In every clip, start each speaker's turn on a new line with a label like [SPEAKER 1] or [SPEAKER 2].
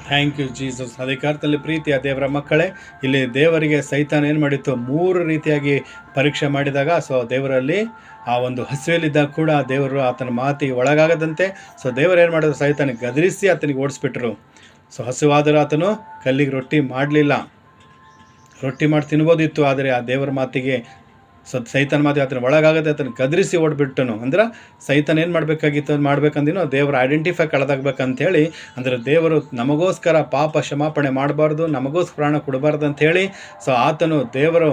[SPEAKER 1] Thank you Jesus. ಅದಕ್ಕೆ ಅರ್ಥದಲ್ಲಿ ಪ್ರೀತಿಯ ದೇವರ ಮಕ್ಕಳೇ, ಇಲ್ಲಿ ದೇವರಿಗೆ ಸೈತಾನ ಏನು ಮಾಡಿತ್ತು, 3 ರೀತಿಯಾಗಿ ಪರೀಕ್ಷೆ ಮಾಡಿದಾಗ ದೇವರಲ್ಲಿ ಆ ಒಂದು ಹಸಿವೆಯಲ್ಲಿದ್ದಾಗ ಕೂಡ ದೇವರು ಆತನ ಮಾತಿಗೆ ಒಳಗಾಗದಂತೆ ದೇವರು ಏನು ಮಾಡಿದ್ರು, ಸೈತಾನಿಗೆ ಗದರಿಸಿ ಆತನಿಗೆ ಓಡಿಸ್ಬಿಟ್ರು. ಹಸಿವಾದರೂ ಆತನು ಕಲ್ಲಿಗೆ ರೊಟ್ಟಿ ಮಾಡಲಿಲ್ಲ. ರೊಟ್ಟಿ ಮಾಡಿ ತಿನ್ಬೋದಿತ್ತು, ಆದರೆ ಆ ದೇವರ ಮಾತಿಗೆ ಸೈತಾನ ಮಾತಿಗೆ ಆತನ ಒಳಗಾಗದೆ ಆತನ ಗದರಿಸಿ ಓಡ್ಬಿಟ್ಟನು. ಅಂದ್ರೆ ಸೈತಾನ ಏನು ಮಾಡಬೇಕಾಗಿತ್ತು, ಮಾಡ್ಬೇಕಂದಿನೋ ದೇವರು ಐಡೆಂಟಿಫೈ ಕಳೆದಾಗಬೇಕಂತೇಳಿ, ಅಂದರೆ ದೇವರು ನಮಗೋಸ್ಕರ ಪಾಪ ಕ್ಷಮಾಪಣೆ ಮಾಡಬಾರ್ದು, ನಮಗೋಸ್ಕರ ಪ್ರಾಣ ಕೊಡಬಾರ್ದು ಅಂಥೇಳಿ ಆತನು ದೇವರು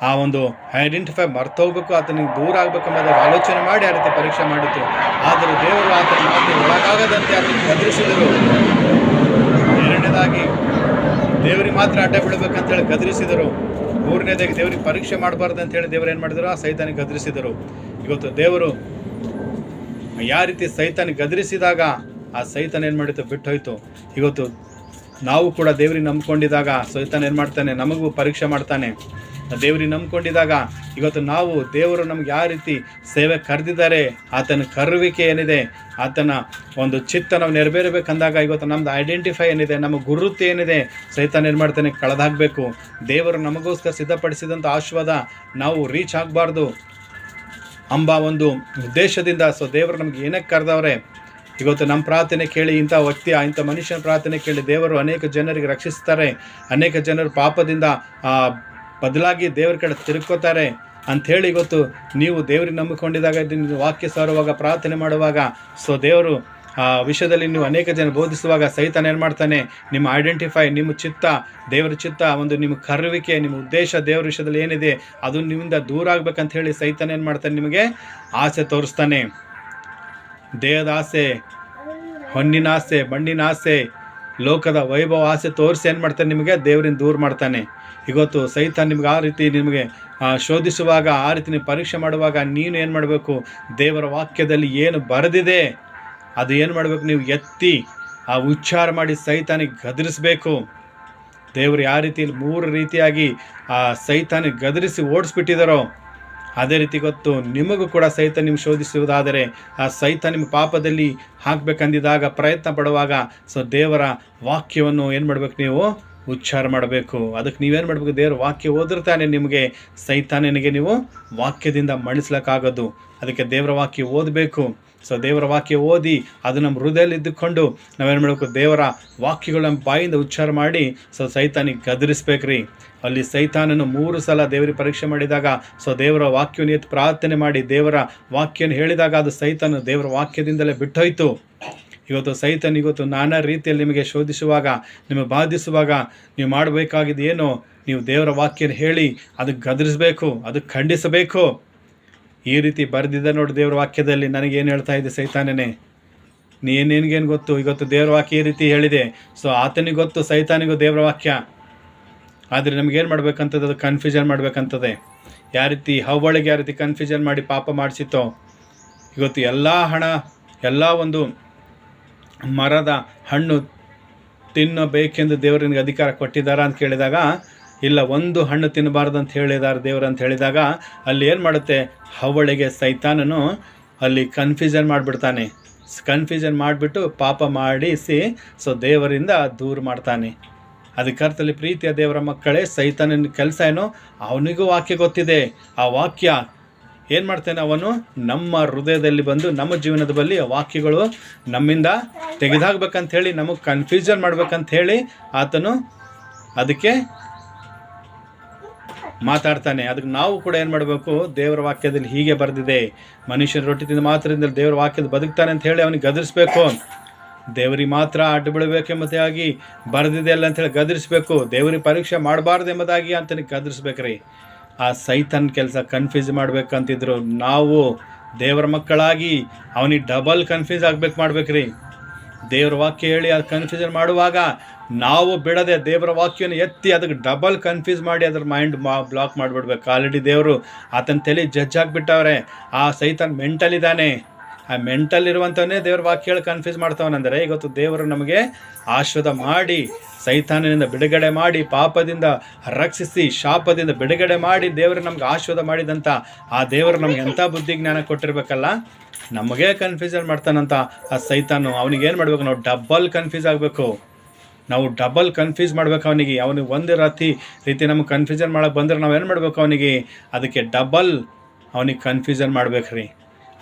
[SPEAKER 1] ಆ ಒಂದು ಐಡೆಂಟಿಫೈ ಮರ್ತೋಗ್ಬೇಕು, ಆತನಿಗೆ ದೂರ ಆಗಬೇಕೆಂಬುದಾಗಿ ಆಲೋಚನೆ ಮಾಡಿ ಆ ರೀತಿ ಪರೀಕ್ಷೆ ಮಾಡಿತ್ತು. ಆದರೆ ದೇವರು ಆತನ ಮಾತಿಗೆ ಒಳಗಾಗದಂತೆ ಆತನಿಗೆ ಗದರಿಸಿದರು. ಎರಡನೇದಾಗಿ ದೇವರಿಗೆ ಮಾತ್ರ ಅಡ್ಡ ಬಿಡಬೇಕಂತೇಳಿ ಗದರಿಸಿದರು. ಮೂರನೇದಾಗಿ ದೇವರಿಗೆ ಪರೀಕ್ಷೆ ಮಾಡಬಾರ್ದು ಅಂತೇಳಿ ದೇವರು ಏನು ಮಾಡಿದರು, ಆ ಸೈತಾನಿಗೆ ಗದರಿಸಿದರು. ಇವತ್ತು ದೇವರು ಯಾವ ರೀತಿ ಸೈತಾನಿಗೆ ಗದರಿಸಿದಾಗ ಆ ಸೈತಾನ ಏನು ಮಾಡಿತ್ತು, ಬಿಟ್ಟು ಹೋಯ್ತು. ಇವತ್ತು ನಾವು ಕೂಡ ದೇವರಿಗೆ ನಂಬ್ಕೊಂಡಿದ್ದಾಗ ಸೈತಾನ ಏನು ಮಾಡ್ತಾನೆ, ನಮಗೂ ಪರೀಕ್ಷೆ ಮಾಡ್ತಾನೆ. ದೇವರಿಗೆ ನಂಬ್ಕೊಂಡಿದ್ದಾಗ ಇವತ್ತು ನಾವು ದೇವರು ನಮ್ಗೆ ಯಾವ ರೀತಿ ಸೇವೆ ಕರೆದಿದ್ದಾರೆ, ಆತನ ಕರುವಿಕೆ ಏನಿದೆ, ಆತನ ಒಂದು ಚಿತ್ತ ನಾವು ನೆರವೇರಬೇಕಂದಾಗ ಇವತ್ತು ನಮ್ಮದು ಐಡೆಂಟಿಫೈ ಏನಿದೆ, ನಮ್ಮ ಗುರುತು ಏನಿದೆ, ಸೈತಾನ ಏನು ಮಾಡ್ತಾನೆ, ಕಳೆದಾಗಬೇಕು. ದೇವರು ನಮಗೋಸ್ಕರ ಸಿದ್ಧಪಡಿಸಿದಂಥ ಆಶೀರ್ವಾದ ನಾವು ರೀಚ್ ಆಗಬಾರ್ದು ಎಂಬ ಒಂದು ಉದ್ದೇಶದಿಂದ ದೇವರು ನಮ್ಗೆ ಏನಕ್ಕೆ ಕರೆದವ್ರೆ. ಇವತ್ತು ನಮ್ಮ ಪ್ರಾರ್ಥನೆ ಕೇಳಿ ಇಂಥ ವ್ಯಕ್ತಿ, ಇಂಥ ಮನುಷ್ಯನ ಪ್ರಾರ್ಥನೆ ಕೇಳಿ ದೇವರು ಅನೇಕ ಜನರಿಗೆ ರಕ್ಷಿಸ್ತಾರೆ. ಅನೇಕ ಜನರು ಪಾಪದಿಂದ ಬದಲಾಗಿ ದೇವರ ಕಡೆ ತಿರುಗ್ಕೋತಾರೆ ಅಂಥೇಳಿ ಇವತ್ತು ನೀವು ದೇವರಿಗೆ ನಂಬಿಕೊಂಡಿದ್ದಾಗ, ವಾಕ್ಯ ಸಾರುವಾಗ, ಪ್ರಾರ್ಥನೆ ಮಾಡುವಾಗ ದೇವರು ಆ ವಿಷಯದಲ್ಲಿ ನೀವು ಅನೇಕ ಜನ ಬೋಧಿಸುವಾಗ ಸೈತಾನ ಏನು ಮಾಡ್ತಾನೆ, ನಿಮ್ಮ ಐಡೆಂಟಿಫೈ, ನಿಮ್ಮ ಚಿತ್ತ, ದೇವರ ಚಿತ್ತ, ಒಂದು ನಿಮ್ಮ ಕರುವಿಕೆ, ನಿಮ್ಮ ಉದ್ದೇಶ ದೇವರ ವಿಷಯದಲ್ಲಿ ಏನಿದೆ ಅದು ನಿಮ್ಮಿಂದ ದೂರ ಆಗ್ಬೇಕಂತ ಹೇಳಿ ಸೈತಾನ ಏನು ಮಾಡ್ತಾನೆ, ನಿಮಗೆ ಆಸೆ ತೋರಿಸ್ತಾನೆ. ದೇಹದ ಆಸೆ, ಹೊನ್ನಿನ ಆಸೆ, ಮಣ್ಣಿನ ಆಸೆ, ಲೋಕದ ವೈಭವ ಆಸೆ ತೋರಿಸಿ ಏನು ಮಾಡ್ತಾನೆ, ನಿಮಗೆ ದೇವರಿಂದ ದೂರ ಮಾಡ್ತಾನೆ. ಇವತ್ತು ಸೈತಾನ ನಿಮ್ಗೆ ಆ ರೀತಿ ನಿಮಗೆ ಶೋಧಿಸುವಾಗ, ಆ ರೀತಿ ನೀವು ಪರೀಕ್ಷೆ ಮಾಡುವಾಗ ನೀನು ಏನು ಮಾಡಬೇಕು, ದೇವರ ವಾಕ್ಯದಲ್ಲಿ ಏನು ಬರೆದಿದೆ ಅದು ಏನು ಮಾಡಬೇಕು, ನೀವು ಎತ್ತಿ ಆ ಉಚ್ಚಾರ ಮಾಡಿ ಸೈತಾನಿಗೆ ಗದರಿಸಬೇಕು. ದೇವರು ಯಾವ ರೀತಿ 3 ರೀತಿಯಾಗಿ ಆ ಸೈತಾನಿಗೆ ಗದರಿಸಿ ಓಡಿಸ್ಬಿಟ್ಟಿದ್ದಾರೋ ಅದೇ ರೀತಿ ಗೊತ್ತು ನಿಮಗೂ ಕೂಡ ಸೈತಾನ ನಿಮ್ಗೆ ಶೋಧಿಸುವುದಾದರೆ, ಆ ಸೈತಾನ ನಿಮ್ಮ ಪಾಪದಲ್ಲಿ ಹಾಕಬೇಕಂದಿದಾಗ ಪ್ರಯತ್ನ ಪಡುವಾಗ ದೇವರ ವಾಕ್ಯವನ್ನು ಏನು ಮಾಡಬೇಕು, ನೀವು ಉಚ್ಚಾರ ಮಾಡಬೇಕು. ಅದಕ್ಕೆ ನೀವೇನು ಮಾಡಬೇಕು, ದೇವರ ವಾಕ್ಯ ಓದಿರ್ತಾನೆ ನಿಮಗೆ ಸೈತಾನನಿಗೆ ನೀವು ವಾಕ್ಯದಿಂದ ಮಣಿಸ್ಲಿಕ್ಕಾಗೋದು. ಅದಕ್ಕೆ ದೇವರ ವಾಕ್ಯ ಓದಬೇಕು. ದೇವರ ವಾಕ್ಯ ಓದಿ ಅದು ನಮ್ಮ ಹೃದಯದಲ್ಲಿ ಇದ್ದುಕೊಂಡು ನಾವೇನು ಮಾಡಬೇಕು, ದೇವರ ವಾಕ್ಯಗಳು ನಮ್ಮ ಬಾಯಿಂದ ಉಚ್ಚಾರ ಮಾಡಿ ಸೈತಾನಿಗೆ ಗದರಿಸ್ಬೇಕ್ರಿ. ಅಲ್ಲಿ ಸೈತಾನನು 3 ಸಲ ದೇವರಿಗೆ ಪರೀಕ್ಷೆ ಮಾಡಿದಾಗ ದೇವರ ವಾಕ್ಯವನ್ನು ಎತ್ತು ಪ್ರಾರ್ಥನೆ ಮಾಡಿ ದೇವರ ವಾಕ್ಯವನ್ನು ಹೇಳಿದಾಗ ಅದು ಸೈತಾನ ದೇವರ ವಾಕ್ಯದಿಂದಲೇ ಬಿಟ್ಟೋಯ್ತು. ಇವತ್ತು ಸೈತಾನ ಇವತ್ತು ನಾನಾ ರೀತಿಯಲ್ಲಿ ನಿಮಗೆ ಶೋಧಿಸುವಾಗ, ನಿಮಗೆ ಬಾಧಿಸುವಾಗ ನೀವು ಮಾಡಬೇಕಾಗಿದ್ದು ಏನು, ನೀವು ದೇವರ ವಾಕ್ಯನ ಹೇಳಿ ಅದಕ್ಕೆ ಗದರಿಸಬೇಕು, ಅದಕ್ಕೆ ಖಂಡಿಸಬೇಕು. ಈ ರೀತಿ ಬರೆದಿದ್ದ ನೋಡಿ ದೇವರ ವಾಕ್ಯದಲ್ಲಿ. ನನಗೇನು ಹೇಳ್ತಾ ಇದೆ ಸೈತಾನನೇ, ನಿನಗೇನು ಗೊತ್ತು, ಇವತ್ತು ದೇವರ ವಾಕ್ಯ ಈ ರೀತಿ ಹೇಳಿದೆ. ಆತನಿಗೆ ಗೊತ್ತು, ಸೈತಾನಿಗೂ ದೇವರ ವಾಕ್ಯ. ಆದರೆ ನಮಗೇನು ಮಾಡ್ಬೇಕಂತದ್ದು, ಅದು ಕನ್ಫ್ಯೂಷನ್ ಮಾಡಬೇಕಂತದೆ. ಯಾವ ರೀತಿ ಹವ್ವಳಿಗೆ ಯಾವ ರೀತಿ ಕನ್ಫ್ಯೂಷನ್ ಮಾಡಿ ಪಾಪ ಮಾಡಿಸಿತ್ತೋ, ಇವತ್ತು ಎಲ್ಲ ಹಣ, ಎಲ್ಲ ಒಂದು ಮರದ ಹಣ್ಣು ತಿನ್ನಬೇಕೆಂದು ದೇವರು ನಿನಗೆ ಅಧಿಕಾರ ಕೊಟ್ಟಿದ್ದಾರ ಅಂತ ಕೇಳಿದಾಗ, ಇಲ್ಲ, ಒಂದು ಹಣ್ಣು ತಿನ್ನಬಾರ್ದು ಅಂತ ಹೇಳಿದ್ದಾರೆ ದೇವರು ಅಂತ ಹೇಳಿದಾಗ, ಅಲ್ಲಿ ಏನು ಮಾಡುತ್ತೆ, ಹವ್ವಳಿಗೆ ಸೈತಾನನು ಅಲ್ಲಿ ಕನ್ಫ್ಯೂಷನ್ ಮಾಡಿಬಿಡ್ತಾನೆ. ಕನ್ಫ್ಯೂಷನ್ ಮಾಡಿಬಿಟ್ಟು ಪಾಪ ಮಾಡಿಸಿ ದೇವರಿಂದ ದೂರ ಮಾಡ್ತಾನೆ. ಅದಕ್ಕರ್ಥದಲ್ಲಿ ಪ್ರೀತಿಯ ದೇವರ ಮಕ್ಕಳೇ, ಸೈತಾನನ ಕೆಲಸ ಏನೋ, ಅವನಿಗೂ ವಾಕ್ಯ ಗೊತ್ತಿದೆ. ಆ ವಾಕ್ಯ ಏನು ಮಾಡ್ತಾನೆ, ಅವನು ನಮ್ಮ ಹೃದಯದಲ್ಲಿ ಬಂದು ನಮ್ಮ ಜೀವನದ ಬಳಿ ವಾಕ್ಯಗಳು ನಮ್ಮಿಂದ ತೆಗೆದಾಗಬೇಕಂಥೇಳಿ, ನಮಗೆ ಕನ್ಫ್ಯೂಷನ್ ಮಾಡ್ಬೇಕಂಥೇಳಿ ಆತನು ಅದಕ್ಕೆ ಮಾತಾಡ್ತಾನೆ. ಅದಕ್ಕೆ ನಾವು ಕೂಡ ಏನು ಮಾಡಬೇಕು, ದೇವರ ವಾಕ್ಯದಲ್ಲಿ ಹೀಗೆ ಬರೆದಿದೆ, ಮನುಷ್ಯನ ರೊಟ್ಟಿ ತಿಂದ ಮಾತ್ರದಿಂದ ದೇವರ ವಾಕ್ಯದ ಬದುಕ್ತಾನೆ ಅಂತ ಹೇಳಿ ಅವನಿಗೆ ಗದರಿಸಬೇಕು. ದೇವರಿಗೆ ಮಾತ್ರ ಅಡ್ಡು ಬಿಡಬೇಕೆಂಬುದಾಗಿ ಬರೆದಿದೆ ಅಲ್ಲ ಅಂಥೇಳಿ ಗದರಿಸಬೇಕು. ದೇವರಿಗೆ ಪರೀಕ್ಷೆ ಮಾಡಬಾರ್ದು ಎಂಬುದಾಗಿ ಅಂತನಿಗೆ ಗದರಿಸ್ಬೇಕ್ರಿ. ಆ ಸೈತಾನ್ ಕೆಲಸ ಕನ್ಫ್ಯೂಸ್ ಮಾಡ್ಬೇಕಂತಿದ್ರು. ನಾವು ದೇವರ ಮಕ್ಕಳಾಗಿ ಅವನಿಗೆ ಡಬಲ್ ಕನ್ಫ್ಯೂಸ್ ಆಗ್ಬೇಕು ಮಾಡ್ಬೇಕ್ರಿ. ದೇವರ ವಾಕ್ಯ ಹೇಳಿ ಅದು ಕನ್ಫ್ಯೂಷನ್ ಮಾಡುವಾಗ ನಾವು ಬಿಡದೆ ದೇವರ ವಾಕ್ಯನ ಎತ್ತಿ ಅದಕ್ಕೆ ಡಬಲ್ ಕನ್ಫ್ಯೂಸ್ ಮಾಡಿ ಅದ್ರ ಮೈಂಡ್ ಬ್ಲಾಕ್ ಮಾಡಿಬಿಡ್ಬೇಕು. ಆಲ್ರೆಡಿ ದೇವರು ಆತನ ತಲೆ ಜಡ್ಜ್ ಆಗಿಬಿಟ್ಟವ್ರೆ. ಆ ಸೈತಾನ್ ಮೆಂಟಲ್ ಇದ್ದಾನೆ. ಆ ಮೆಂಟಲ್ ಇರುವಂಥವನ್ನೇ ದೇವ್ರ ವಾಕ್ಯ ಹೇಳಿ ಕನ್ಫ್ಯೂಸ್ ಮಾಡ್ತಾವನಂದರೆ, ಇವತ್ತು ದೇವರು ನಮಗೆ ಆಶೀರ್ವಾದ ಮಾಡಿ, ಸೈತಾನನಿಂದ ಬಿಡುಗಡೆ ಮಾಡಿ, ಪಾಪದಿಂದ ರಕ್ಷಿಸಿ, ಶಾಪದಿಂದ ಬಿಡುಗಡೆ ಮಾಡಿ ದೇವರು ನಮ್ಗೆ ಆಶೀರ್ವಾದ ಮಾಡಿದಂಥ ಆ ದೇವರು ನಮ್ಗೆ ಎಂಥ ಬುದ್ಧಿ ಜ್ಞಾನ ಕೊಟ್ಟಿರ್ಬೇಕಲ್ಲ. ನಮಗೆ ಕನ್ಫ್ಯೂಷನ್ ಮಾಡ್ತಾನಂತ ಆ ಸೈತಾನು. ಅವನಿಗೇನು ಮಾಡಬೇಕು, ನಾವು ಡಬಲ್ ಕನ್ಫ್ಯೂಸ್ ಆಗಬೇಕು. ನಾವು ಡಬಲ್ ಕನ್ಫ್ಯೂಸ್ ಮಾಡ್ಬೇಕು ಅವನಿಗೆ. ಅವನಿಗೆ ಒಂದು ರೀತಿ ನಮಗೆ ಕನ್ಫ್ಯೂಷನ್ ಮಾಡೋಕ್ಕೆ ಬಂದರೆ ನಾವು ಏನು ಮಾಡಬೇಕು, ಅವನಿಗೆ ಅದಕ್ಕೆ ಡಬಲ್ ಅವನಿಗೆ ಕನ್ಫ್ಯೂಷನ್ ಮಾಡ್ಬೇಕ್ರಿ.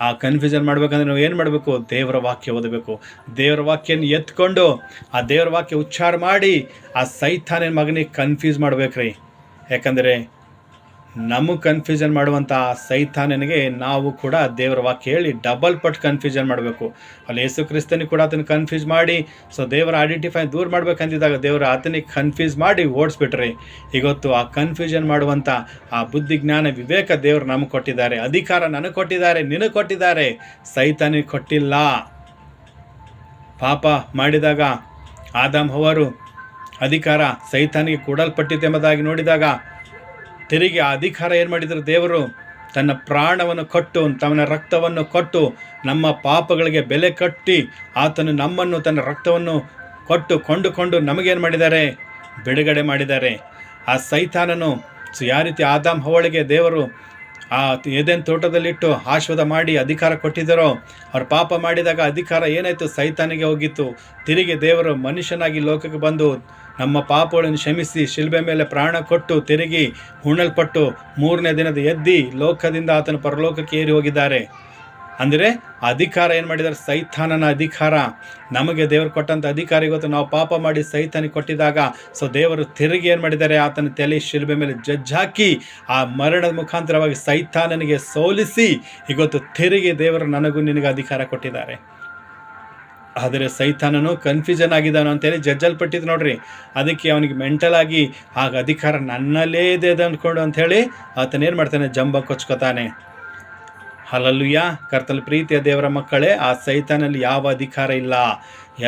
[SPEAKER 1] ಆ ಕನ್ಫ್ಯೂಷನ್ ಮಾಡ್ಬೇಕಂದ್ರೆ ನಾವು ಏನು ಮಾಡಬೇಕು, ದೇವರ ವಾಕ್ಯ ಓದಬೇಕು. ದೇವರ ವಾಕ್ಯನ ಎತ್ಕೊಂಡು ಆ ದೇವರ ವಾಕ್ಯ ಉಚ್ಚಾರ ಮಾಡಿ ಆ ಸೈತಾನನ ಮಗನಿಗೆ ಕನ್ಫ್ಯೂಸ್ ಮಾಡ್ಬೇಕ್ರಿ. ಯಾಕಂದರೆ ನಮಗೆ ಕನ್ಫ್ಯೂಷನ್ ಮಾಡುವಂಥ ಆ ಸೈತಾನನಿಗೆ ನಾವು ಕೂಡ ದೇವರ ವಾಕ್ಯ ಹೇಳಿ ಡಬಲ್ ಪಟ್ಟು ಕನ್ಫ್ಯೂಷನ್ ಮಾಡಬೇಕು. ಅಲ್ಲಿ ಯೇಸು ಕ್ರಿಸ್ತನಿಗೆ ಕೂಡ ಅದನ್ನು ಕನ್ಫ್ಯೂಸ್ ಮಾಡಿ ದೇವರ ಐಡೆಂಟಿಫೈ ದೂರ ಮಾಡ್ಬೇಕಂದಿದ್ದಾಗ ದೇವರು ಆತನಿಗೆ ಕನ್ಫ್ಯೂಸ್ ಮಾಡಿ ಓಡಿಸ್ಬಿಟ್ರಿ. ಇವತ್ತು ಆ ಕನ್ಫ್ಯೂಷನ್ ಮಾಡುವಂಥ ಆ ಬುದ್ಧಿ ಜ್ಞಾನ ವಿವೇಕ ದೇವರು ನಮಗೆ ಕೊಟ್ಟಿದ್ದಾರೆ. ಅಧಿಕಾರ ನನಗೆ ಕೊಟ್ಟಿದ್ದಾರೆ, ನಿನಗೆ ಕೊಟ್ಟಿದ್ದಾರೆ, ಸೈತಾನಿಗೆ ಕೊಟ್ಟಿಲ್ಲ. ಪಾಪ ಮಾಡಿದಾಗ ಆದಾಮ್ ಹವ್ವರು ಅಧಿಕಾರ ಸೈತಾನಿಗೆ ಕೊಡಲ್ಪಟ್ಟಿದ್ದೆಂಬುದಾಗಿ ನೋಡಿದಾಗ ತಿರುಗಿ ಆ ಅಧಿಕಾರ ಏನು ಮಾಡಿದರು, ದೇವರು ತನ್ನ ಪ್ರಾಣವನ್ನು ಕೊಟ್ಟು ತನ್ನ ರಕ್ತವನ್ನು ಕೊಟ್ಟು ನಮ್ಮ ಪಾಪಗಳಿಗೆ ಬೆಲೆ ಕಟ್ಟಿ ಆತನು ನಮ್ಮನ್ನು ತನ್ನ ರಕ್ತವನ್ನು ಕೊಟ್ಟು ಕೊಂಡುಕೊಂಡು ನಮಗೇನು ಮಾಡಿದ್ದಾರೆ, ಬಿಡುಗಡೆ ಮಾಡಿದ್ದಾರೆ. ಆ ಸೈತಾನನು ಯಾವ ರೀತಿ ಆದಾಮ್ ಹವ್ವಳಿಗೆ ದೇವರು ಆ ಏದೇನ್ ತೋಟದಲ್ಲಿಟ್ಟು ಆಶೀರ್ವಾದ ಮಾಡಿ ಅಧಿಕಾರ ಕೊಟ್ಟಿದ್ದಾರೋ, ಅವ್ರು ಪಾಪ ಮಾಡಿದಾಗ ಅಧಿಕಾರ ಏನಾಯಿತು, ಸೈತಾನಿಗೆ ಹೋಗಿತ್ತು. ತಿರುಗಿ ದೇವರು ಮನುಷ್ಯನಾಗಿ ಲೋಕಕ್ಕೆ ಬಂದು ನಮ್ಮ ಪಾಪಗಳನ್ನು ಕ್ಷಮಿಸಿ ಶಿಲ್ಬೆ ಮೇಲೆ ಪ್ರಾಣ ಕೊಟ್ಟು ತಿರುಗಿ ಹುಣ್ಣಲ್ಪಟ್ಟು 3ನೇ ದಿನದ ಎದ್ದಿ ಲೋಕದಿಂದ ಆತನ ಪರಲೋಕಕ್ಕೆ ಏರಿ ಹೋಗಿದ್ದಾರೆ. ಅಂದರೆ ಅಧಿಕಾರ ಏನು ಮಾಡಿದ್ದಾರೆ, ಸೈತಾನನ ಅಧಿಕಾರ. ನಮಗೆ ದೇವರು ಕೊಟ್ಟಂಥ ಅಧಿಕಾರ ಇವತ್ತು ನಾವು ಪಾಪ ಮಾಡಿ ಸೈತಾನಿಗೆ ಕೊಟ್ಟಿದಾಗ ದೇವರು ತಿರುಗಿ ಏನು ಮಾಡಿದ್ದಾರೆ, ಆತನ ತಲೆ ಶಿಲ್ಬೆ ಮೇಲೆ ಜಜ್ಜಾಕಿ ಆ ಮರಣದ ಮುಖಾಂತರವಾಗಿ ಸೈತಾನನಿಗೆ ಸೋಲಿಸಿ ಇವತ್ತು ತಿರುಗಿ ದೇವರು ನನಗೂ ನಿನಗೆ ಅಧಿಕಾರ ಕೊಟ್ಟಿದ್ದಾರೆ. ಆದರೆ ಸೈತಾನನು ಕನ್ಫ್ಯೂಷನ್ ಆಗಿದ್ದಾನು ಅಂತೇಳಿ ಜಜ್ಜಲ್ಪಟ್ಟಿದ್ದು ನೋಡ್ರಿ. ಅದಕ್ಕೆ ಅವನಿಗೆ ಮೆಂಟಲ್ ಆಗಿ ಆಗ ಅಧಿಕಾರ ನನ್ನಲ್ಲೇ ಇದೆ ಅಂದ್ಕೊಂಡು ಅಂಥೇಳಿ ಆತನೇನು ಮಾಡ್ತಾನೆ, ಜಂಬ ಕೊಚ್ಕೋತಾನೆ. ಹಲ್ಲೆಲೂಯಾ. ಕರ್ತನಲ್ಲಿ ಪ್ರೀತಿಯ ದೇವರ ಮಕ್ಕಳೇ, ಆ ಸೈತಾನಲ್ಲಿ ಯಾವ ಅಧಿಕಾರ ಇಲ್ಲ.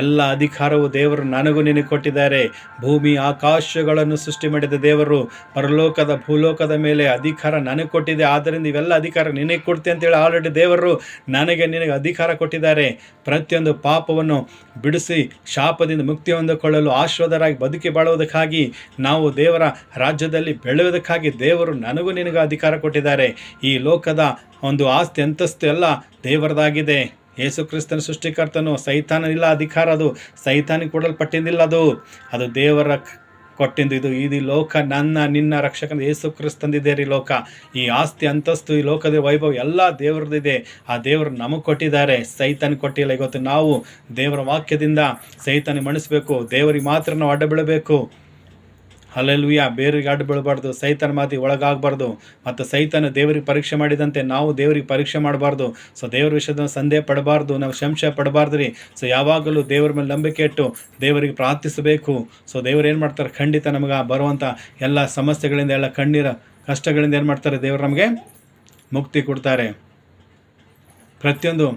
[SPEAKER 1] ಎಲ್ಲ ಅಧಿಕಾರವು ದೇವರು ನನಗೂ ನಿನಗೆ ಕೊಟ್ಟಿದ್ದಾರೆ. ಭೂಮಿ ಆಕಾಶಗಳನ್ನು ಸೃಷ್ಟಿ ಮಾಡಿದ ದೇವರು ಪರಲೋಕದ ಭೂಲೋಕದ ಮೇಲೆ ಅಧಿಕಾರ ನನಗೆ ಕೊಟ್ಟಿದೆ. ಆದ್ದರಿಂದ ಇವೆಲ್ಲ ಅಧಿಕಾರ ನಿನಗೆ ಕೊಡ್ತೀನಿ ಅಂತೇಳಿ ಆಲ್ರೆಡಿ ದೇವರು ನಿನಗೆ ಅಧಿಕಾರ ಕೊಟ್ಟಿದ್ದಾರೆ. ಪ್ರತಿಯೊಂದು ಪಾಪವನ್ನು ಬಿಡಿಸಿ ಶಾಪದಿಂದ ಮುಕ್ತಿ ಹೊಂದಿಕೊಳ್ಳಲು ಆಶೀರ್ವಾದರಾಗಿ ಬದುಕಿ ಬಾಳುವುದಕ್ಕಾಗಿ ನಾವು ದೇವರ ರಾಜ್ಯದಲ್ಲಿ ಬೆಳೆಯುವುದಕ್ಕಾಗಿ ದೇವರು ನನಗೂ ನಿನಗೆ ಅಧಿಕಾರ ಕೊಟ್ಟಿದ್ದಾರೆ. ಈ ಲೋಕದ ಒಂದು ಆಸ್ತಿ ಅಂತಸ್ತು ಎಲ್ಲ ದೇವರದಾಗಿದೆ. ಯೇಸು ಕ್ರಿಸ್ತನ ಸೃಷ್ಟಿಕರ್ತನು ಸೈತಾನನಿಲ್ಲ ಅಧಿಕಾರ, ಅದು ಸೈತಾನಿಗೆ ಕೊಡಲ್ಪಟ್ಟಿದ್ದಿಲ್ಲ, ಅದು ದೇವರ ಕೊಟ್ಟಿದ್ದು. ಇದು ಲೋಕ ನಿನ್ನ ರಕ್ಷಕನ ಯೇಸು ಕ್ರಿಸ್ತಂದಿದೆ ರೀ. ಲೋಕ ಈ ಆಸ್ತಿ ಅಂತಸ್ತು ಈ ಲೋಕದ ವೈಭವ ಎಲ್ಲ ದೇವರದಿದೆ. ಆ ದೇವರು ನಮಗೆ ಕೊಟ್ಟಿದ್ದಾರೆ, ಸೈತಾನ್ ಕೊಟ್ಟಿಲ್ಲ. ಇವತ್ತು ನಾವು ದೇವರ ವಾಕ್ಯದಿಂದ ಸೈತಾನಿಗೆ ಮಣಿಸ್ಬೇಕು. ದೇವರಿಗೆ ಮಾತ್ರ ನಾವು ಅಡ್ಡ ಬೀಳಬೇಕು. ಹಲ್ಲೆಲೂಯಾ. ಬೇರೆಗೆ ಅಡ್ಡ ಬೀಳಬಾರ್ದು, ಸೈತಾನ ಮಾತಿ ಒಳಗಾಗಬಾರ್ದು. ಮತ್ತು ಸೈತಾನ ದೇವರಿಗೆ ಪರೀಕ್ಷೆ ಮಾಡಿದಂತೆ ನಾವು ದೇವರಿಗೆ ಪರೀಕ್ಷೆ ಮಾಡಬಾರ್ದು. ದೇವರ ವಿಷಯದ ಸಂದೇಹ ಪಡಬಾರ್ದು, ನಾವು ಸಂಶಯ ಪಡಬಾರ್ದು ರೀ. ಯಾವಾಗಲೂ ದೇವರ ಮೇಲೆ ನಂಬಿಕೆ ಇಟ್ಟು ದೇವರಿಗೆ ಪ್ರಾರ್ಥಿಸಬೇಕು. ದೇವರು ಏನು ಮಾಡ್ತಾರೆ, ಖಂಡಿತ ನಮಗೆ ಬರುವಂಥ ಎಲ್ಲ ಸಮಸ್ಯೆಗಳಿಂದ, ಎಲ್ಲ ಕಣ್ಣೀರ ಕಷ್ಟಗಳಿಂದ ಏನು ಮಾಡ್ತಾರೆ, ದೇವರು ನಮಗೆ ಮುಕ್ತಿ ಕೊಡ್ತಾರೆ. ಪ್ರತಿಯೊಂದು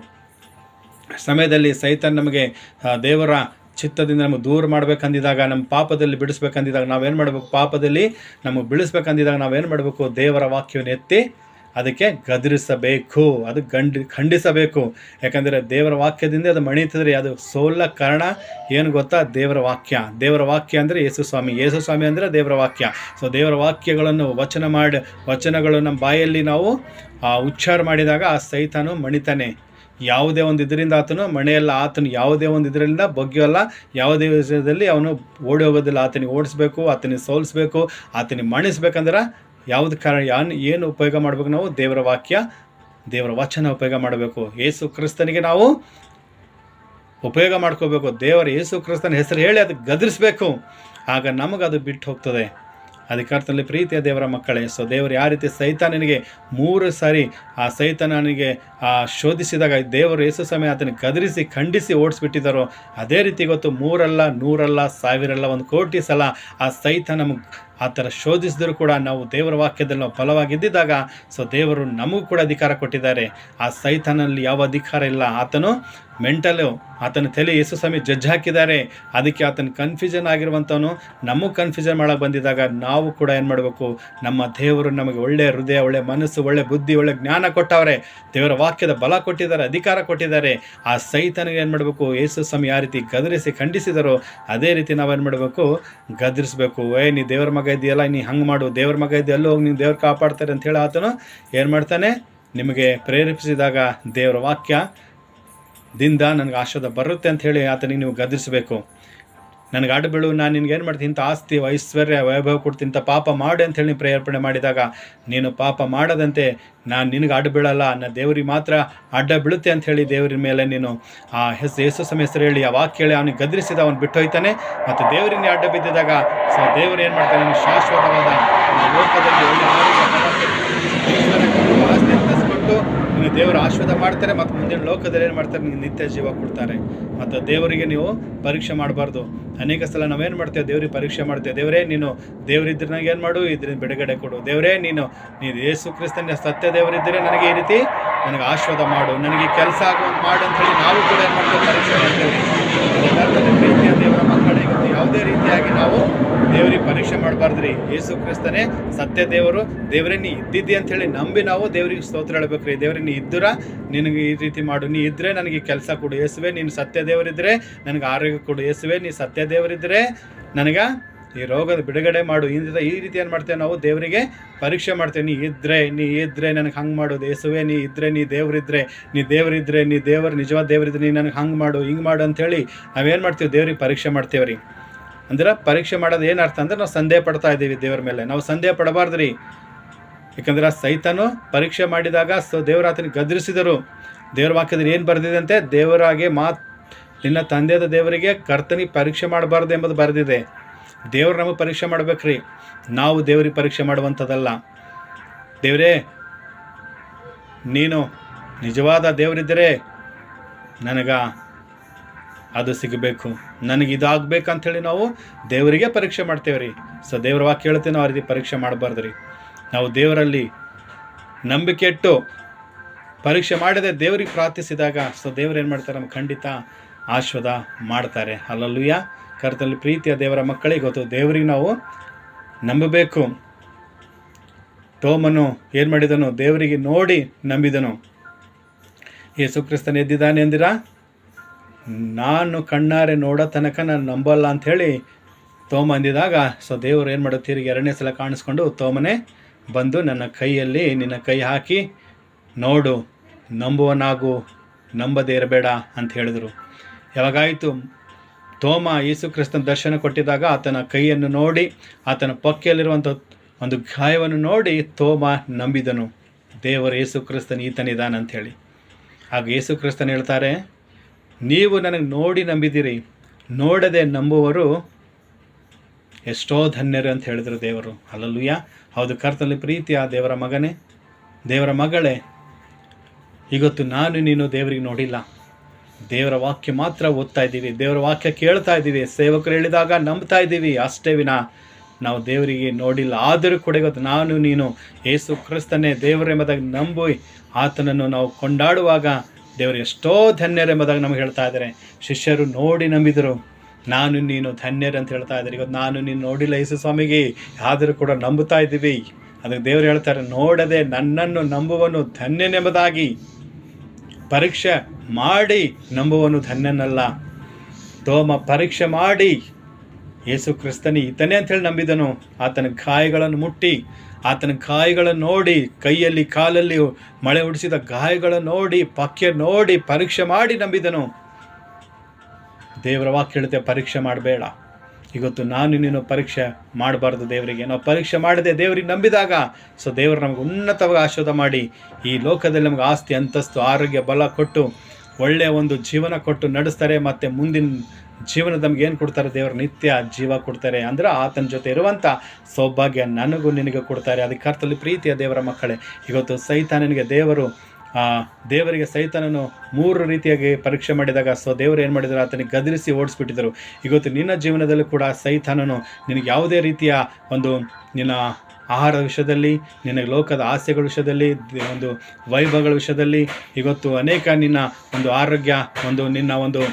[SPEAKER 1] ಸಮಯದಲ್ಲಿ ಸೈತಾನ ನಮಗೆ ದೇವರ ಚಿತ್ತದಿಂದ ನಮಗೆ ದೂರ ಮಾಡ್ಬೇಕಂದಿದಾಗ, ನಮ್ಮ ಪಾಪದಲ್ಲಿ ಬಿಡಿಸ್ಬೇಕಂದಿದಾಗ ನಾವೇನು ಮಾಡಬೇಕು, ಪಾಪದಲ್ಲಿ ನಮಗೆ ಬಿಡಿಸ್ಬೇಕಂದಿದಾಗ ನಾವೇನು ಮಾಡಬೇಕು, ದೇವರ ವಾಕ್ಯವನ್ನು ಎತ್ತಿ ಅದಕ್ಕೆ ಗದರಿಸಬೇಕು, ಅದು ಖಂಡಿಸಬೇಕು. ಯಾಕಂದರೆ ದೇವರ ವಾಕ್ಯದಿಂದ ಅದು ಮಣಿತದ್ರಿ. ಅದು ಸೋಲ ಕಾರಣ ಏನು ಗೊತ್ತಾ, ದೇವರ ವಾಕ್ಯ. ದೇವರ ವಾಕ್ಯ ಅಂದರೆ ಯೇಸು ಸ್ವಾಮಿ ಅಂದರೆ ದೇವರ ವಾಕ್ಯ. ದೇವರ ವಾಕ್ಯಗಳನ್ನು ವಚನಗಳು ನಮ್ಮ ಬಾಯಲ್ಲಿ ನಾವು ಉಚ್ಚಾರ ಮಾಡಿದಾಗ ಆ ಸೈತಾನು ಮಣಿತಾನೆ. ಯಾವುದೇ ಒಂದು ಇದರಿಂದ ಆತನು ಮನೆಯಲ್ಲ, ಆತನು ಯಾವುದೇ ಒಂದು ಇದರಿಂದ ಬಗ್ಗೆಯಲ್ಲ, ಯಾವುದೇ ವಿಷಯದಲ್ಲಿ ಅವನು ಓಡಿ ಹೋಗೋದಿಲ್ಲ. ಆತನಿಗೆ ಓಡಿಸ್ಬೇಕು, ಆತನಿಗೆ ಸೋಲಿಸ್ಬೇಕು, ಆತನಿಗೆ ಮಣಿಸ್ಬೇಕಂದ್ರೆ ಯಾವುದು ಕಾರಣ, ಏನು ಉಪಯೋಗ ಮಾಡಬೇಕು, ನಾವು ದೇವರ ವಾಕ್ಯ, ದೇವರ ವಚನ ಉಪಯೋಗ ಮಾಡಬೇಕು. ಯೇಸು ಕ್ರಿಸ್ತನಿಗೆ ನಾವು ಉಪಯೋಗ ಮಾಡ್ಕೋಬೇಕು. ದೇವರ ಯೇಸು ಕ್ರಿಸ್ತನ ಹೆಸರು ಹೇಳಿ ಅದು ಗದರಿಸಬೇಕು. ಆಗ ನಮಗದು ಬಿಟ್ಟು ಹೋಗ್ತದೆ. ಅದಕ್ಕರ್ಥದಲ್ಲಿ ಪ್ರೀತಿಯ ದೇವರ ಮಕ್ಕಳೇ, ದೇವರು ಯಾವ ರೀತಿ ಸೈತಾನನಿಗೆ 3 ಸಾರಿ ಆ ಸೈತಾನನಿಗೆ ಶೋಧಿಸಿದಾಗ ದೇವರು ಯೇಸು ಸಮಯ ಆತನಿಗೆ ಗದರಿಸಿ ಖಂಡಿಸಿ ಓಡಿಸ್ಬಿಟ್ಟಿದ್ದಾರೋ, ಅದೇ ರೀತಿ ಇವತ್ತು 3 ಅಲ್ಲ 100 ಅಲ್ಲ 1000 ಅಲ್ಲ 1 ಕೋಟಿ ಸಲ ಆ ಸೈತಾನ ಆ ಥರ ಶೋಧಿಸಿದ್ರು ಕೂಡ ನಾವು ದೇವರ ವಾಕ್ಯದಲ್ಲಿ ನಾವು ಬಲವಾಗಿದ್ದಾಗ ದೇವರು ನಮಗೂ ಕೂಡ ಅಧಿಕಾರ ಕೊಟ್ಟಿದ್ದಾರೆ. ಆ ಸೈತಾನಲ್ಲಿ ಯಾವ ಅಧಿಕಾರ ಇಲ್ಲ. ಆತನು ಮೆಂಟಲು, ಆತನ ತಲೆ ಯೇಸು ಸ್ವಾಮಿ ಜಡ್ಜ್ ಹಾಕಿದ್ದಾರೆ. ಅದಕ್ಕೆ ಆತನ ಕನ್ಫ್ಯೂಷನ್ ಆಗಿರುವಂಥವನು ನಮಗೆ ಕನ್ಫ್ಯೂಷನ್ ಮಾಡೋಕ್ಕೆ ಬಂದಿದ್ದಾಗ ನಾವು ಕೂಡ ಏನು ಮಾಡಬೇಕು, ನಮ್ಮ ದೇವರು ನಮಗೆ ಒಳ್ಳೆಯ ಹೃದಯ, ಒಳ್ಳೆಯ ಮನಸ್ಸು, ಒಳ್ಳೆಯ ಬುದ್ಧಿ, ಒಳ್ಳೆಯ ಜ್ಞಾನ ಕೊಟ್ಟವ್ರೆ, ದೇವರ ವಾಕ್ಯದ ಬಲ ಕೊಟ್ಟಿದ್ದಾರೆ, ಅಧಿಕಾರ ಕೊಟ್ಟಿದ್ದಾರೆ. ಆ ಸೈತಾನಿಗೆ ಏನು ಮಾಡಬೇಕು, ಯೇಸು ಸ್ವಾಮಿ ಯಾವ ರೀತಿ ಗದರಿಸಿ ಖಂಡಿಸಿದಾರೋ ಅದೇ ರೀತಿ ನಾವೇನು ಮಾಡಬೇಕು, ಗದರಿಸಬೇಕು. ನೀ ದೇವರ ಮಗ ಇದೆಯಲ್ಲ, ನೀ ಹಂಗೆ ಮಾಡು, ದೇವ್ರ ಮಗ ಇದೆಯಲ್ಲ, ಎಲ್ಲೋ ಹೋಗಿ ನೀವು ದೇವ್ರು ಕಾಪಾಡ್ತಾರೆ ಅಂಥೇಳಿ ಆತನು ಏನು ಮಾಡ್ತಾನೆ, ನಿಮಗೆ ಪ್ರೇರೇಪಿಸಿದಾಗ ದೇವರ ವಾಕ್ಯದಿಂದ ನನಗೆ ಆಶೀರ್ವಾದ ಬರುತ್ತೆ ಅಂಥೇಳಿ ಆತನಿಗೆ ನೀವು ಗದರಿಸಬೇಕು. ನನಗೆ ಅಡ್ಡ ಬೀಳು, ನಾನು ನಿನ್ಗೆ ಏನು ಮಾಡ್ತೀನಿ, ಇಂಥ ಆಸ್ತಿ ಐಶ್ವರ್ಯ ವೈಭವ ಕೊಡ್ತೀನಿ, ಇಂಥ ಪಾಪ ಮಾಡು ಅಂತೇಳಿ ನೀನು ಪ್ರೇರೇಪಣೆ ಮಾಡಿದಾಗ ನೀನು ಪಾಪ ಮಾಡದಂತೆ ನಾನು ನಿನಗೆ ಅಡ್ಡ ಬೀಳಲ್ಲ, ನಾನು ದೇವ್ರಿಗೆ ಮಾತ್ರ ಅಡ್ಡ ಬೀಳುತ್ತೆ ಅಂಥೇಳಿ ದೇವ್ರ ಮೇಲೆ ನೀನು ಆ ಯೇಸು ಹೆಸರು ಹೇಳಿ ಆ ವಾಕ್ಯ ಹೇಳಿ ಅವನಿಗೆ ಗದರಿಸಿದ ಅವನು ಬಿಟ್ಟು ಹೋಯ್ತಾನೆ. ಮತ್ತು ದೇವರಿಂದ ಅಡ್ಡ ಬಿದ್ದಿದ್ದಾಗ ದೇವರು ಏನು ಮಾಡ್ತಾನೆ, ನೀನು ಶಾಶ್ವತವಾದ ಒಂದು ಲೋಕದಲ್ಲಿ ಒಳ್ಳೆ ಆಸ್ತಿ ತರಿಸ್ಕೊಟ್ಟು ನೀನು ದೇವರು ಆಶೀರ್ವಾದ ಮಾಡ್ತಾರೆ. ಮತ್ತು ಮುಂದಿನ ಲೋಕದಲ್ಲಿ ಏನು ಮಾಡ್ತಾರೆ, ನಿಮಗೆ ನಿತ್ಯ ಜೀವ ಕೊಡ್ತಾರೆ. ಮತ್ತು ದೇವರಿಗೆ ನೀವು ಪರೀಕ್ಷೆ ಮಾಡಬಾರ್ದು. ಅನೇಕ ಸಲ ನಾವೇನು ಮಾಡ್ತೇವೆ, ದೇವ್ರಿಗೆ ಪರೀಕ್ಷೆ ಮಾಡ್ತೇವೆ. ದೇವರೇ ನೀನು ದೇವರಿದ್ದರೆ ನನಗೆ ಏನು ಮಾಡು, ಇದರಿಂದ ಬಿಡುಗಡೆ ಕೊಡು. ದೇವರೇ ನೀನು ಯೇಸು ಕ್ರಿಸ್ತನ ಸತ್ಯ ದೇವರಿದ್ದರೆ ನನಗೆ ಈ ರೀತಿ ನನಗೆ ಆಶೀರ್ವಾದ ಮಾಡು, ನನಗೆ ಕೆಲಸ ಆಗುವಂಗೆ ಮಾಡು ಅಂತೇಳಿ ನಾವು ಕೂಡ ಏನು ಮಾಡ್ತೇವೆ, ಪರೀಕ್ಷೆ ಮಾಡ್ತೇವೆ. ಪ್ರೀತಿಯ ದೇವರ ಮಕ್ಕಳಿಗೆ ಯಾವುದೇ ರೀತಿಯಾಗಿ ನಾವು ದೇವರಿಗೆ ಪರೀಕ್ಷೆ ಮಾಡಬಾರ್ದ್ರಿ. ಯೇಸು ಕ್ರಿಸ್ತನೇ ಸತ್ಯ ದೇವರು. ದೇವರೇ ನೀ ಇದ್ದಿದ್ದಿ ಅಂಥೇಳಿ ನಂಬಿ ನಾವು ದೇವರಿಗೆ ಸ್ತೋತ್ರ ಹೇಳಬೇಕು ರೀ. ದೇವರೇ ನೀ ಇದ್ದರ ನಿನಗೆ ಈ ರೀತಿ ಮಾಡು, ನೀ ಇದ್ದರೆ ನನಗೆ ಕೆಲಸ ಕೊಡು. ಯೇಸುವೆ ನೀನು ಸತ್ಯ ದೇವರಿದ್ದರೆ ನನಗೆ ಆರೋಗ್ಯ ಕೊಡು. ಯೇಸುವೆ ನೀ ಸತ್ಯ ದೇವರಿದ್ದರೆ ನನಗೆ ಈ ರೋಗದ ಬಿಡುಗಡೆ ಮಾಡು. ಈ ರೀತಿ ಏನು ಮಾಡ್ತೇವೆ ನಾವು, ದೇವರಿಗೆ ಪರೀಕ್ಷೆ ಮಾಡ್ತೇವೆ. ನೀ ಇದ್ದರೆ ನನಗೆ ಹಂಗೆ ಮಾಡೋದು. ಯೇಸುವೆ ನೀ ಇದ್ದರೆ, ನೀ ದೇವರಿದ್ದರೆ, ನೀ ದೇವರು ನಿಜವಾದ ದೇವರಿದ್ದರೆ ನೀ ನನಗೆ ಹಂಗೆ ಮಾಡು, ಹಿಂಗೆ ಮಾಡು ಅಂಥೇಳಿ ನಾವೇನು ಮಾಡ್ತೀವಿ, ದೇವ್ರಿಗೆ ಪರೀಕ್ಷೆ ಮಾಡ್ತೇವೆ ರೀ. ಅಂದ್ರೆ ಪರೀಕ್ಷೆ ಮಾಡೋದು ಏನು ಅರ್ಥ ಅಂದ್ರೆ ನಾವು ಸಂದೇಹ ಪಡ್ತಾ ಇದ್ದೀವಿ ದೇವ್ರ ಮೇಲೆ. ನಾವು ಸಂದೇಹ ಪಡಬಾರ್ದು ರೀ. ಯಾಕಂದ್ರೆ ಸೈತಾನು ಪರೀಕ್ಷೆ ಮಾಡಿದಾಗ ದೇವರ ಆತನಿಗೆ ಗದರಿಸಿದರು. ದೇವರ ವಾಕ್ಯದಲ್ಲಿ ಏನು ಬರೆದಿದೆ ಅಂತೆ, ದೇವರಾಗೆ ನಿನ್ನ ತಂದೆಯಾದ ದೇವರಿಗೆ ಕರ್ತನಿಗೆ ಪರೀಕ್ಷೆ ಮಾಡಬಾರ್ದು ಎಂಬುದು ಬರೆದಿದೆ. ದೇವ್ರು ನಮಗೆ ಪರೀಕ್ಷೆ ಮಾಡ್ಬೇಕ್ರಿ, ನಾವು ದೇವ್ರಿಗೆ ಪರೀಕ್ಷೆ ಮಾಡುವಂಥದ್ದಲ್ಲ. ದೇವರೇ ನೀನು ನಿಜವಾದ ದೇವರಿದ್ದರೆ ನನಗೆ ಅದು ಸಿಗಬೇಕು, ನನಗೆ ಇದಾಗಬೇಕಂಥೇಳಿ ನಾವು ದೇವರಿಗೆ ಪರೀಕ್ಷೆ ಮಾಡ್ತೇವೆ ರೀ. ದೇವರ ವಾಕ್ಯ ಹೇಳ್ತೇವೆ, ನಾವು ಆ ರೀತಿ ಪರೀಕ್ಷೆ ಮಾಡಬಾರ್ದು ರೀ. ನಾವು ದೇವರಲ್ಲಿ ನಂಬಿಕೆ ಇಟ್ಟು ಪರೀಕ್ಷೆ ಮಾಡದೆ ದೇವರಿಗೆ ಪ್ರಾರ್ಥಿಸಿದಾಗ ದೇವರು ಏನು ಮಾಡ್ತಾರೆ, ನಮ್ಗೆ ಖಂಡಿತ ಆಶೀರ್ವಾದ ಮಾಡ್ತಾರೆ. ಹಲ್ಲೆಲೂಯಾ. ಕರ್ತನಲ್ಲಿ ಪ್ರೀತಿಯ ದೇವರ ಮಕ್ಕಳಿಗೆ ಗೊತ್ತು, ದೇವರಿಗೆ ನಾವು ನಂಬಬೇಕು. ತೋಮನು ಏನು ಮಾಡಿದನು, ದೇವರಿಗೆ ನೋಡಿ ನಂಬಿದನು. ಯೇಸು ಕ್ರಿಸ್ತನ ಎದ್ದಿದ್ದಾನೆ ಎಂದಿರಾ, ನಾನು ಕಣ್ಣಾರೆ ನೋಡೋ ತನಕ ನಾನು ನಂಬಲ್ಲ ಅಂಥೇಳಿ ತೋಮ ಅಂದಿದಾಗ ದೇವರು ಏನು ಮಾಡೋದು, ತಿರುಗಿ ಎರಡನೇ ಸಲ ಕಾಣಿಸ್ಕೊಂಡು, ತೋಮನೇ ಬಂದು ನನ್ನ ಕೈಯಲ್ಲಿ ನಿನ್ನ ಕೈ ಹಾಕಿ ನೋಡು, ನಂಬುವನಾಗು, ನಂಬದೇ ಇರಬೇಡ ಅಂತ ಹೇಳಿದರು. ಯಾವಾಗಾಯಿತು ತೋಮ ಯೇಸು ಕ್ರಿಸ್ತನ ದರ್ಶನ ಕೊಟ್ಟಿದ್ದಾಗ ಆತನ ಕೈಯನ್ನು ನೋಡಿ, ಆತನ ಪಕ್ಕೆಯಲ್ಲಿರುವಂಥ ಒಂದು ಗಾಯವನ್ನು ನೋಡಿ ತೋಮ ನಂಬಿದನು, ದೇವರು ಯೇಸು ಕ್ರಿಸ್ತನ ಈತನಿದ್ದಾನೆ ಅಂಥೇಳಿ. ಆಗ ಯೇಸು ಕ್ರಿಸ್ತನ ಹೇಳ್ತಾರೆ, ನೀವು ನನಗೆ ನೋಡಿ ನಂಬಿದಿರಿ, ನೋಡದೆ ನಂಬುವರು ಎಷ್ಟೋ ಧನ್ಯರು ಅಂತ ಹೇಳಿದರು ದೇವರು. ಹಲ್ಲೆಲೂಯಾ. ಹೌದು, ಕರ್ತನಲ್ಲಿ ಪ್ರೀತಿಯ ದೇವರ ಮಗನೇ, ದೇವರ ಮಗಳೇ, ಇವತ್ತು ನಾನು ನೀನು ದೇವರಿಗೆ ನೋಡಿಲ್ಲ, ದೇವರ ವಾಕ್ಯ ಮಾತ್ರ ಓದ್ತಾ ಇದ್ದೀವಿ, ದೇವರ ವಾಕ್ಯ ಕೇಳ್ತಾ ಇದ್ದೀವಿ, ಸೇವಕರು ಹೇಳಿದಾಗ ನಂಬ್ತಾ ಇದ್ದೀವಿ, ಅಷ್ಟೇ ವಿನಾ ನಾವು ದೇವರಿಗೆ ನೋಡಿಲ್ಲ. ಆದರೂ ಕೂಡ ಇವತ್ತು ನಾನು ನೀನು ಯೇಸು ಕ್ರಿಸ್ತನೇ ದೇವರೆಂಬುದಾಗಿ ನಂಬಿ ಆತನನ್ನು ನಾವು ಕೊಂಡಾಡುವಾಗ ದೇವರು ಎಷ್ಟೋ ಧನ್ಯರೆಂಬುದಾಗಿ ನಮಗೆ ಹೇಳ್ತಾ ಇದ್ದಾರೆ. ಶಿಷ್ಯರು ನೋಡಿ ನಂಬಿದರು, ನಾನು ನೀನು ಧನ್ಯರು ಅಂತ ಹೇಳ್ತಾ ಇದ್ದಾರೆ. ಇವತ್ತು ನಾನು ನೀನು ನೋಡಿಲ್ಲ ಯೇಸು ಸ್ವಾಮಿಗೆ, ಆದರೂ ಕೂಡ ನಂಬುತ್ತಾ ಇದ್ದೀವಿ. ಅದಕ್ಕೆ ದೇವರು ಹೇಳ್ತಾರೆ, ನೋಡದೆ ನನ್ನನ್ನು ನಂಬುವನು ಧನ್ಯನೆಂಬುದಾಗಿ. ಪರೀಕ್ಷೆ ಮಾಡಿ ನಂಬುವನು ಧನ್ಯನಲ್ಲ. ತೋಮ ಪರೀಕ್ಷೆ ಮಾಡಿ ಯೇಸು ಕ್ರಿಸ್ತನಿ ಈತನೇ ಅಂಥೇಳಿ ನಂಬಿದನು. ಆತನ ಗಾಯಗಳನ್ನು ಮುಟ್ಟಿ, ಆತನ ಗಾಯಗಳನ್ನು ನೋಡಿ, ಕೈಯಲ್ಲಿ ಕಾಲಲ್ಲಿ ಮಳೆ ಉಡಿಸಿದ ಗಾಯಗಳನ್ನು ನೋಡಿ, ಪಕ್ಯ ನೋಡಿ, ಪರೀಕ್ಷೆ ಮಾಡಿ ನಂಬಿದನು. ದೇವರ ವಾಕ್ಯ ಹೇಳುತ್ತೆ, ಪರೀಕ್ಷೆ ಮಾಡಬೇಡ. ಇವತ್ತು ನಾನು ನೀನು ಪರೀಕ್ಷೆ ಮಾಡಬಾರ್ದು ದೇವರಿಗೆ. ನಾವು ಪರೀಕ್ಷೆ ಮಾಡದೆ ದೇವರಿಗೆ ನಂಬಿದಾಗ ದೇವರು ನಮಗೆ ಉನ್ನತವಾಗಿ ಆಶೀರ್ವಾದ ಮಾಡಿ ಈ ಲೋಕದಲ್ಲಿ ನಮಗೆ ಆಸ್ತಿ, ಅಂತಸ್ತು, ಆರೋಗ್ಯ, ಬಲ ಕೊಟ್ಟು ಒಳ್ಳೆಯ ಒಂದು ಜೀವನ ಕೊಟ್ಟು ನಡೆಸ್ತಾರೆ. ಮತ್ತು ಮುಂದಿನ ಜೀವನ ನಮ್ಗೆ ಏನು ಕೊಡ್ತಾರೆ, ದೇವರು ನಿತ್ಯ ಜೀವ ಕೊಡ್ತಾರೆ. ಅಂದರೆ ಆತನ ಜೊತೆ ಇರುವಂಥ ಸೌಭಾಗ್ಯ ನನಗೂ ನಿನಗೆ ಕೊಡ್ತಾರೆ. ಅದಕ್ಕೆ ಅರ್ಥದಲ್ಲಿ ಪ್ರೀತಿಯ ದೇವರ ಮಕ್ಕಳೇ, ಇವತ್ತು ಸೈತಾನನಿಗೆ ದೇವರಿಗೆ ಸೈತಾನನು 3 ರೀತಿಯಾಗಿ ಪರೀಕ್ಷೆ ಮಾಡಿದಾಗ ದೇವರು ಏನು ಮಾಡಿದರು, ಆತನಿಗೆ ಗದರಿಸಿ ಓಡಿಸ್ಬಿಟ್ಟಿದ್ದರು. ಇವತ್ತು ನಿನ್ನ ಜೀವನದಲ್ಲೂ ಕೂಡ ಸೈತಾನನು ನಿನಗೆ ಯಾವುದೇ ರೀತಿಯ ಒಂದು ನಿನ್ನ ಆಹಾರ ವಿಷಯದಲ್ಲಿ, ನಿನಗೆ ಲೋಕದ ಆಸೆಗಳ ವಿಷಯದಲ್ಲಿ, ಒಂದು ವೈಭವಗಳ ವಿಷಯದಲ್ಲಿ, ಇವತ್ತು ಅನೇಕ ನಿನ್ನ ಒಂದು ಆರೋಗ್ಯ, ನಿನ್ನ ಒಂದು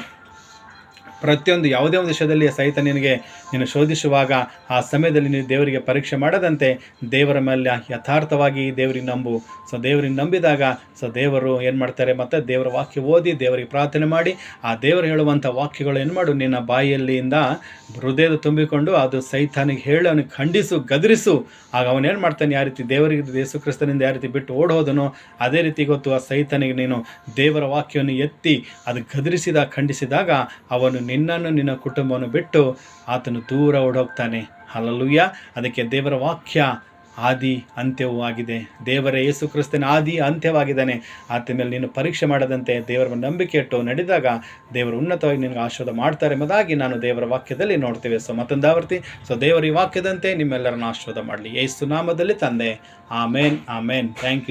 [SPEAKER 1] ಪ್ರತಿಯೊಂದು ಯಾವುದೇ ಒಂದು ವಿಷಯದಲ್ಲಿ ಸೈತಾನನಿಗೆ ನೀನು ಶೋಧಿಸುವಾಗ ಆ ಸಮಯದಲ್ಲಿ ನೀವು ದೇವರಿಗೆ ಪರೀಕ್ಷೆ ಮಾಡದಂತೆ ದೇವರ ಮೇಲೆ ಯಥಾರ್ಥವಾಗಿ ದೇವರಿಗೆ ನಂಬು. ದೇವರಿಗೆ ನಂಬಿದಾಗ ದೇವರು ಏನು ಮಾಡ್ತಾರೆ, ಮತ್ತು ದೇವರ ವಾಕ್ಯ ಓದಿ ದೇವರಿಗೆ ಪ್ರಾರ್ಥನೆ ಮಾಡಿ ಆ ದೇವರು ಹೇಳುವಂಥ ವಾಕ್ಯಗಳು ಏನು ಮಾಡು, ನಿನ್ನ ಬಾಯಿಯಲ್ಲಿಂದ ಹೃದಯದ ತುಂಬಿಕೊಂಡು ಅದು ಸೈತಾನಿಗೆ ಹೇಳಿ ಅವನಿಗೆ ಖಂಡಿಸು, ಗದರಿಸು. ಆಗ ಅವನೇನು ಮಾಡ್ತಾನೆ, ಯಾವ ರೀತಿ ದೇವರಿಗೆ ಯೇಸು ಕ್ರಿಸ್ತನಿಂದ ಯಾವ ರೀತಿ ಬಿಟ್ಟು ಓಡೋದನೋ ಅದೇ ರೀತಿ ಇವತ್ತು ಆ ಸೈತಾನಿಗೆ ನೀನು ದೇವರ ವಾಕ್ಯವನ್ನು ಎತ್ತಿ ಅದು ಖಂಡಿಸಿದಾಗ ಅವನು ನಿನ್ನನ್ನು ನಿನ್ನ ಕುಟುಂಬವನ್ನು ಬಿಟ್ಟು ಆತನು ದೂರ ಓಡೋಗ್ತಾನೆ. ಹಲ್ಲೆಲೂಯಾ. ಅದಕ್ಕೆ ದೇವರ ವಾಕ್ಯ ಆದಿ ಅಂತ್ಯವೂ ಆಗಿದೆ. ದೇವರ ಯೇಸು ಕ್ರಿಸ್ತನ ಆದಿ ಅಂತ್ಯವಾಗಿದ್ದಾನೆ. ಆತ ಮೇಲೆ ನೀನು ಪರೀಕ್ಷೆ ಮಾಡದಂತೆ ದೇವರ ನಂಬಿಕೆ ಇಟ್ಟು ನಡೆದಾಗ ದೇವರು ಉನ್ನತವಾಗಿ ನಿನಗೆ ಆಶೀರ್ವಾದ ಮಾಡ್ತಾರೆ ಎಂಬುದಾಗಿ ನಾನು ದೇವರ ವಾಕ್ಯದಲ್ಲಿ ನೋಡ್ತೇವೆ. ಮತ್ತೊಂದು ಆವರ್ತಿ ದೇವರ ಈ ವಾಕ್ಯದಂತೆ ನಿಮ್ಮೆಲ್ಲರನ್ನು ಆಶೀರ್ವಾದ ಮಾಡಲಿ. ಯೇಸು ನಾಮದಲ್ಲಿ ತಂದೆ. Amen, amen. Thank you.